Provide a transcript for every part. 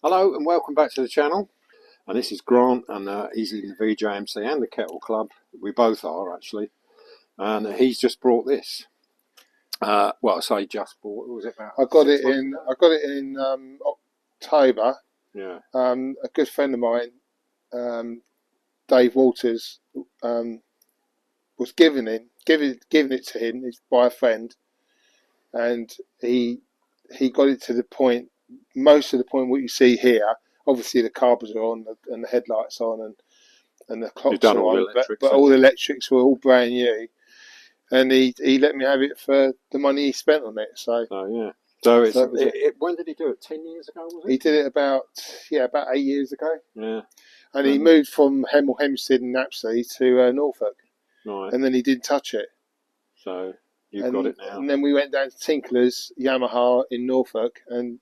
Hello and welcome back to the channel. And this is Grant, and he's in the VJMC and the Kettle Club. We both are actually, and he's just brought this. Well, I say just bought. What was it about? I got it in October. Yeah. A good friend of mine, Dave Walters, was giving it to him by a friend, and he got it to the point, most of the point what you see here. Obviously the carbs are on and the headlights on and the clocks are on, but all the electrics were all brand new, and he let me have it for the money he spent on it. So yeah. So when did he do it? 10 years ago, was it? He did it about 8 years ago. Yeah. And he moved from Hemel Hempstead and Knapsey to Norfolk. Right. And then he didn't touch it. So you've got it now. And then we went down to Tinkler's Yamaha in Norfolk, and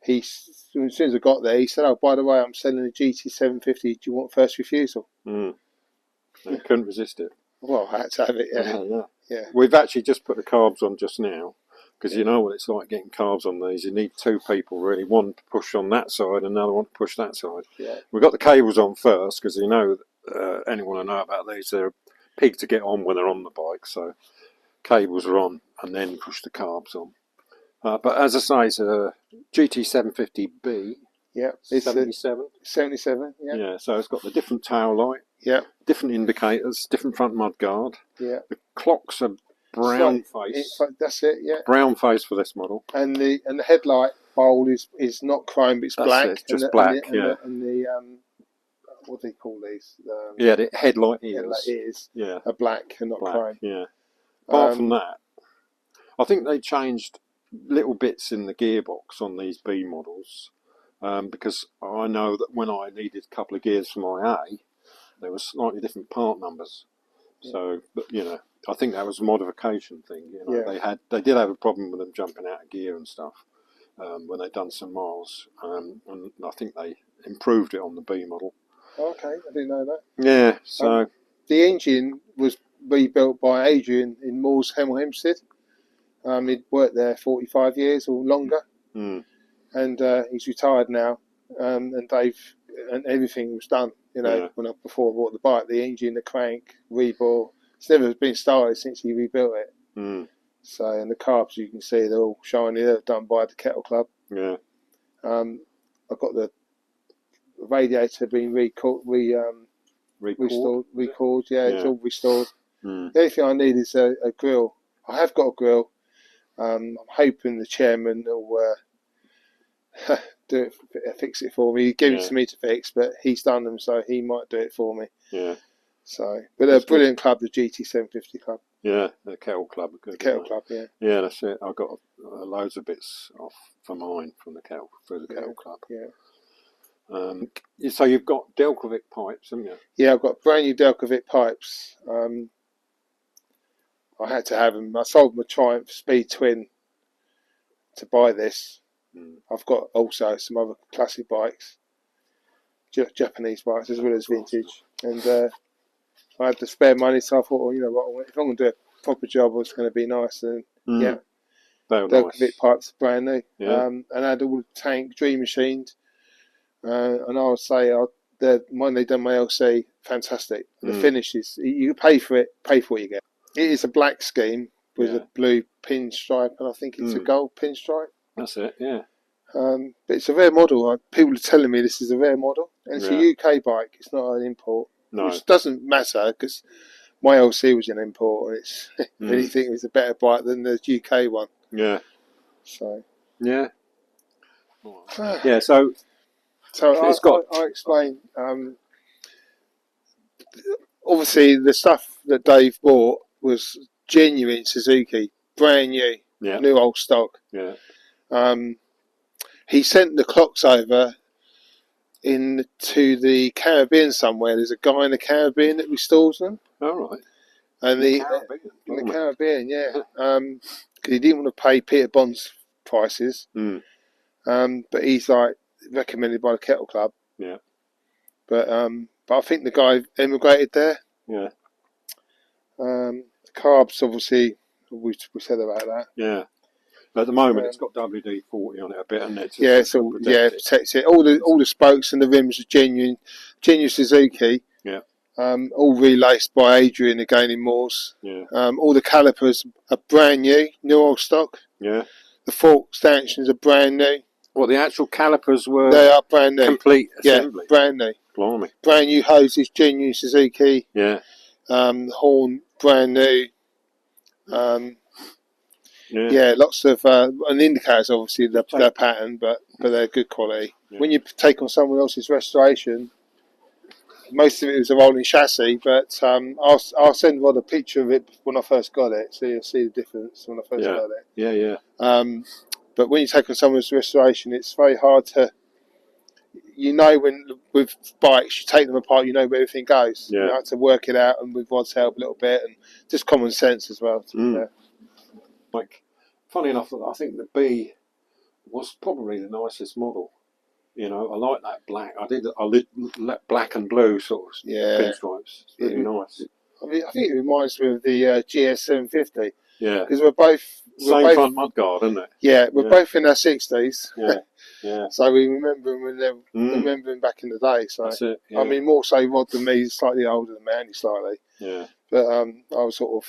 as soon as I got there, he said, "Oh, by the way, I'm selling a GT750. Do you want first refusal?" I couldn't resist it. Well, I had to have it. Yeah. We've actually just put the carbs on just now, because you know what it's like getting carbs on these. You need two people really, one to push on that side and another one to push that side. Yeah. We got the cables on first because you know, anyone who know about these, they're a pig to get on when they're on the bike. So cables are on and then push the carbs on. But as I say, it's a GT750B. Yeah, it's 77. 77. Yeah. Yeah. So it's got the different tail light. Yeah. Different indicators, different front mud guard. Yeah. The clocks are brown face. That's it. Yeah. Brown face for this model. And the headlight bowl is not chrome, but it's black. It's just black. And the what do they call these? The headlight ears. Headlight ears. Yeah. Are black and not chrome. Yeah. Apart from that, I think they changed little bits in the gearbox on these B models, because I know that when I needed a couple of gears for my A, there were slightly different part numbers. So, but I think that was a modification thing. They did have a problem with them jumping out of gear and stuff when they'd done some miles, and I think they improved it on the B model. Okay, I didn't know that. Yeah. So the engine was rebuilt by Adrian in Moore's Hemel Hempstead. He'd worked there 45 years or longer, and he's retired now. And Dave and everything was done. Before I bought the bike, the engine, the crank, rebore, it's never been started since he rebuilt it. So, and the carbs, you can see they're all shiny. They're done by the Kettle Club. Yeah. I've got the radiator being restored. Yeah, it's all restored. The only thing I need is a grill. I have got a grill. I'm hoping the chairman will fix it for me. He gave it to me to fix, but he's done them, so he might do it for me. Yeah. So, but they're a brilliant club, the GT750 club. Yeah, the Kettle Club are good. The Kettle Club, yeah. Yeah, that's it. I got loads of bits off for mine from the Kettle Club. Yeah. So you've got Delcovic pipes, haven't you? Yeah, I've got brand new Delcovic pipes. I had to have them. I sold my Triumph Speed Twin to buy this. I've got also some other classic bikes, Japanese bikes as well as vintage, and I had the spare money, so I thought, well, you know what, if I'm going to do a proper job, it's going to be nice. And Delcovic pipes, brand new, and I had all the tank Dream machined, and I would say when they done my LC, fantastic. The finish is, you pay for it, pay for what you get. It is a black scheme with a blue pinstripe, and I think it's a gold pinstripe. That's it, yeah. But it's a rare model. People are telling me this is a rare model, and it's a UK bike. It's not an import, which doesn't matter because my LC was an import, and it's if anything, it's a better bike than the UK one. Yeah. So. Yeah. Yeah. So I explain. Obviously, the stuff that Dave bought was genuine Suzuki, brand new, new old stock. Yeah. He sent the clocks over to the Caribbean somewhere. There's a guy in the Caribbean that restores them. All right. And in the Caribbean, yeah. Because he didn't want to pay Peter Bond's prices. But he's like recommended by the Kettle Club. Yeah. But I think the guy emigrated there. Yeah. The carbs, obviously, we said about that. Yeah. At the moment, it's got WD-40 on it a bit, and it's yeah, it's all protects it. All the spokes and the rims are genuine Suzuki. Yeah. All relaced by Adrian again in Moors. Yeah. All the calipers are brand new old stock. Yeah. The fork stanchions are brand new. Well, the actual calipers were. They are brand new. Complete assembly. Yeah, brand new. Blimey. Brand new hoses, genuine Suzuki. Yeah. Horn, brand new. Yeah, lots of and the indicators obviously they're pattern, but they're good quality. Yeah. When you take on someone else's restoration, most of it was a rolling chassis, but I'll send Rod a picture of it when I first got it, so you'll see the difference when I first got it. Yeah, yeah. But when you take on someone's restoration, it's very hard to, when with bikes you take them apart, you know where everything goes. Yeah. You have to work it out, and with Rod's help a little bit, and just common sense as well. Like, funny enough, I think the B was probably the nicest model. I like that black. I black and blue sort of pinstripes. It's really nice. I think it reminds me of the GS750. Yeah. Because we're both front mudguard, isn't it? Yeah, we're both in our 60s. Yeah. Yeah. So we remember when they remember him back in the day. So that's it. Yeah. I mean, more so Rod than me. He's slightly older than me, Andy slightly. Yeah. But I was sort of,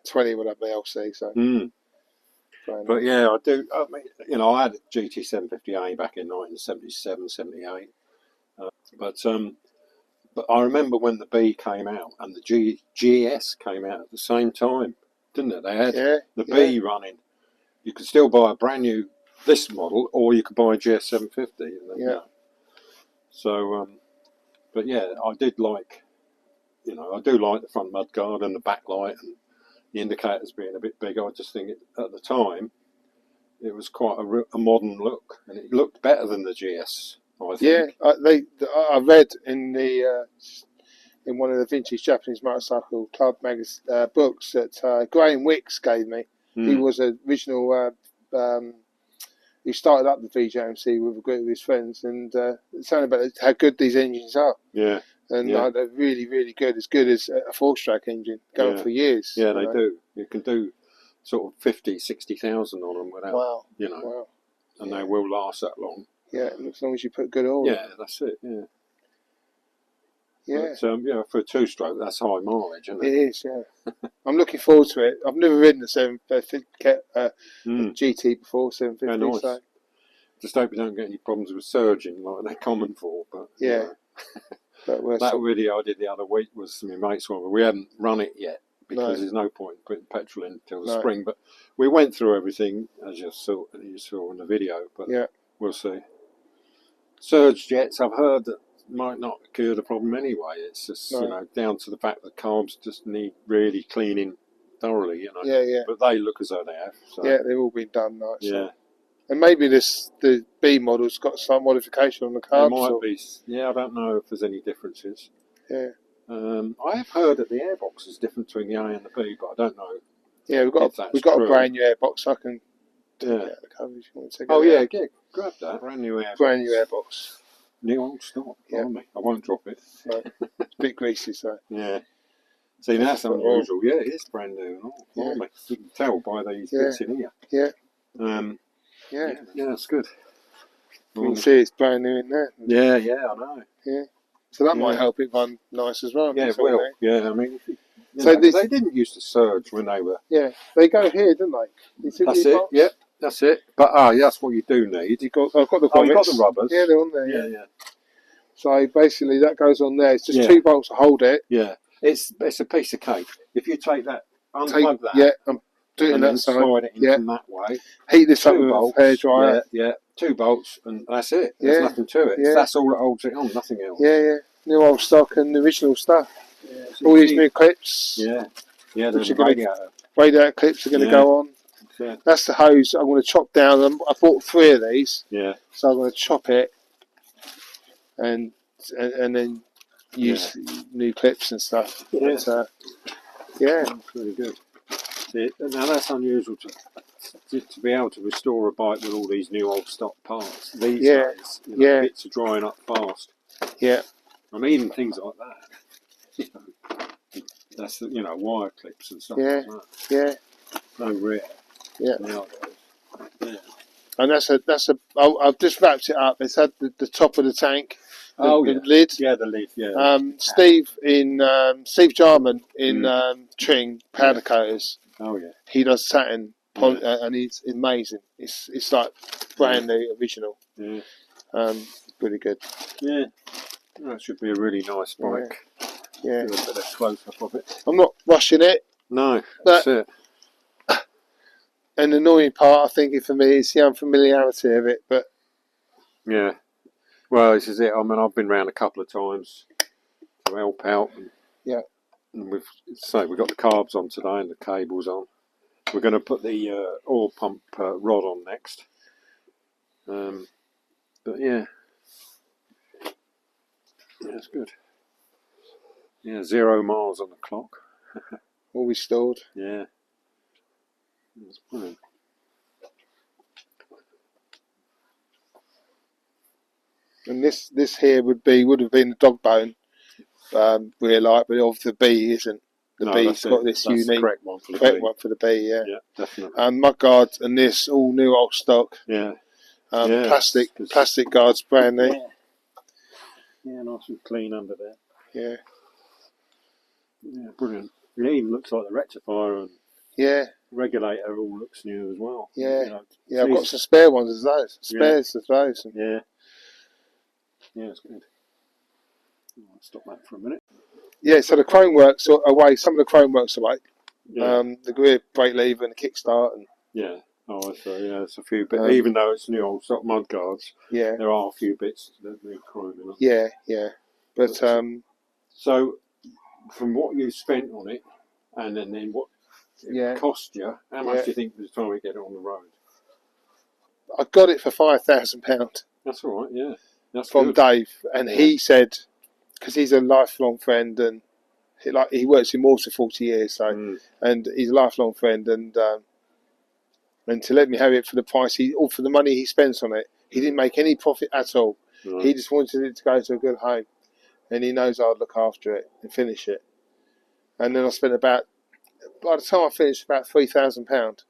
20 when I had my LC. So. But yeah, I do. I mean, I had a GT750A back in 1977, 78. But I remember when the B came out and the GS came out at the same time, didn't it? They had the B running. You could still buy a brand new this model, or you could buy a GS750. So, but yeah, I did like, I do like the front mudguard and the backlight and the indicators being a bit bigger. I just think at the time it was quite a modern look, and it looked better than the GS. I think. Yeah, I read in in one of the vintage Japanese motorcycle club books that Graham Wicks gave me. He was an original. He started up the VJMC with a group of his friends, and it's something about how good these engines are. Yeah. And they're really, really good. As good as a four-stroke engine going for years. Yeah, they do. You can do sort of 50, 60,000 on them without, and they will last that long. Yeah, as long as you put good oil. Yeah, that's it. Yeah. Yeah. But, for a two-stroke, that's high mileage, isn't it? It is. Yeah. I'm looking forward to it. I've never ridden a 750 GT before 750. Yeah, nice. So. Just hope you don't get any problems with surging like they're common for. But But that video I did the other week was my mate's one, but we hadn't run it yet because there's no point in putting petrol in until the spring. But we went through everything as you saw in the video. But we'll see. Surge jets, I've heard that might not cure the problem anyway. It's just down to the fact that carbs just need really cleaning thoroughly. Yeah. But they look as though they have. So. Yeah, they've all been done nice. Yeah. And maybe the B model's got some modification on the carbs. There might be. Yeah, I don't know if there's any differences. Yeah. I have heard that the airbox is different between the A and the B, but I don't know. Yeah, we've got a brand new airbox. I can take out the cover if you want to take it out. Grab that. Brand new airbox. Brand new airbox. New old stock. Yeah. I won't drop it. No. It's a bit greasy, so. Yeah. See, that's unusual. Yeah, it is brand new and all. Yeah. You can tell by these bits in here. Yeah. Yeah, that's good. You can see it's brand new in there. Yeah, I know. Yeah. So that might help it run nice as well. Yeah, it will. Yeah, I mean, they didn't used to surge when they were. Yeah, they go here, don't they? That's it. Yeah, that's it. But that's what you do need. I've got the grommets. Oh, you got the rubbers. Yeah, they're on there. Yeah. So basically, that goes on there. It's just 2 bolts to hold it. Yeah, it's a piece of cake. If you take that, unplug that. Yeah, I'm doing and that then slide it in from that way. Heat this up with a hairdryer. Yeah, 2 bolts, and that's it. There's nothing to it. That's all that holds it on. Nothing else. Yeah. New old stock and the original stuff. Yeah, so all these new clips. Yeah, the radiator clips are going to go on. Yeah. That's the hose I'm going to chop down. I bought 3 of these. Yeah. So I'm going to chop it and then use new clips and stuff. Yeah. But, that's really good. See, now that's unusual to be able to restore a bike with all these new old stock parts. These days, bits are drying up fast. Yeah. I mean, even things like that. That's wire clips and stuff like that. Yeah. No rare. Yeah. Yeah. And I've just wrapped it up. It's had the top of the tank, the lid. Yeah, the lid. Yeah. Steve Jarman in Tring powder coaters. Oh yeah. He does satin, and he's amazing. It's like brand new, original. Yeah. Pretty good. Yeah. That should be a really nice bike. Yeah. Do a bit of close up of it. I'm not rushing it. No, but that's it. An annoying part, I think, for me is the unfamiliarity of it. But yeah. Well, this is it. I mean, I've been round a couple of times to help out. And we've got the carbs on today and the cables on. We're going to put the oil pump rod on next. But yeah, it's good. Yeah, 0 miles on the clock. all restored. Yeah, it's brilliant. And this here would have been the dog bone rear light, but obviously the B isn't. The B's got this unique the correct one for the correct B. one for the B. Yeah, yeah, definitely. And mud guards and this all new old stock. Yeah, plastic guards, brand new. Yeah, nice and clean under there. Yeah, yeah, brilliant. It even looks like the rectifier and regulator all looks new as well. Yeah, you know, yeah. I've got some spare ones as those. Spares as those. Yeah, yeah, it's good. I'll stop that for a minute. Yeah, so the chrome works away. Some of the chrome works away. Yeah. The rear brake lever and the kickstart and so it's a few bits. Even though it's new old stock mud guards, there are a few bits that need chroming up. Yeah. But so from what you spent on it, and then what it cost you, how much do you think by the time we get it on the road? I got it for £5,000. That's all right. Yeah, that's from good. Dave, and he said, because he's a lifelong friend and he works in Malta 40 years, so and he's a lifelong friend, and to let me have it for the price or for the money he spends on it, he didn't make any profit at all. Right. He just wanted it to go to a good home, and he knows I'd look after it and finish it. And then I spent by the time I finished, about £3,000.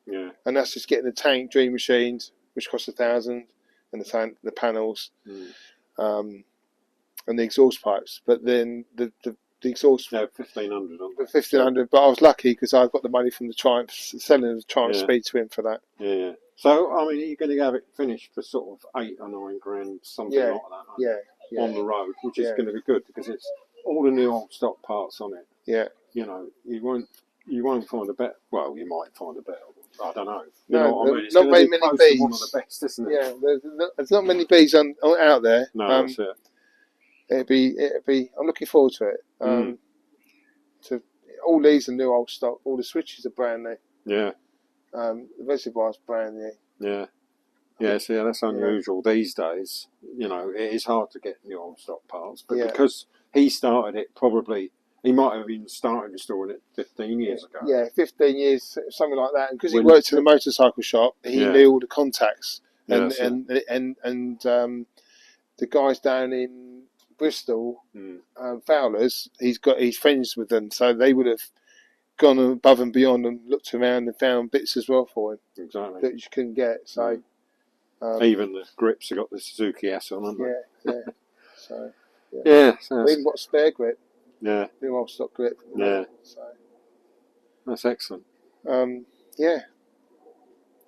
Yeah, and that's just getting the tank, dream machines, which cost £1,000, and the tank, the panels. And the exhaust pipes, but then the exhaust 1,500. 1,500. But I was lucky because I got the money from the Triumph, selling the Triumph Speed Twin for that. Yeah. So I mean, you're going to have it finished for sort of 8 or 9 grand, something like that. Yeah. On the road, which is going to be good because it's all the new old stock parts on it. Yeah. You know, you won't find a better. Well, you might find a better. I don't know. You know what I mean? It's not very many Bs. One of the best, isn't it? Yeah. There's not many Bs out there. No, that's it. It'd be. I'm looking forward to it. To all these are new old stock. All the switches are brand new. Yeah. The reservoir's brand new. Yeah. Yeah. See, that's unusual these days. You know, it is hard to get new old stock parts, but because he started it, probably he might have even started restoring it 15 years ago. Yeah, 15 years, something like that. And because he worked in a motorcycle shop, he knew all the contacts. And the guys down in Bristol, Fowlers, he's friends with them, so they would have gone above and beyond and looked around and found bits as well for him. Exactly. That you couldn't get. So even the grips have got the Suzuki S on them. Yeah. So so even got spare grip. Yeah. New old stock grip. Yeah. So that's excellent. Yeah.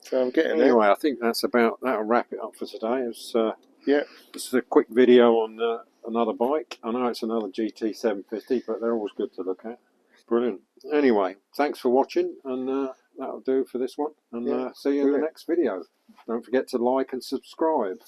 So I'm getting anyway, I think that'll wrap it up for today. It's this is a quick video on another bike. I know it's another GT750, but they're always good to look at. Brilliant. Anyway, thanks for watching, and that'll do for this one. And see you in the next video. Don't forget to like and subscribe.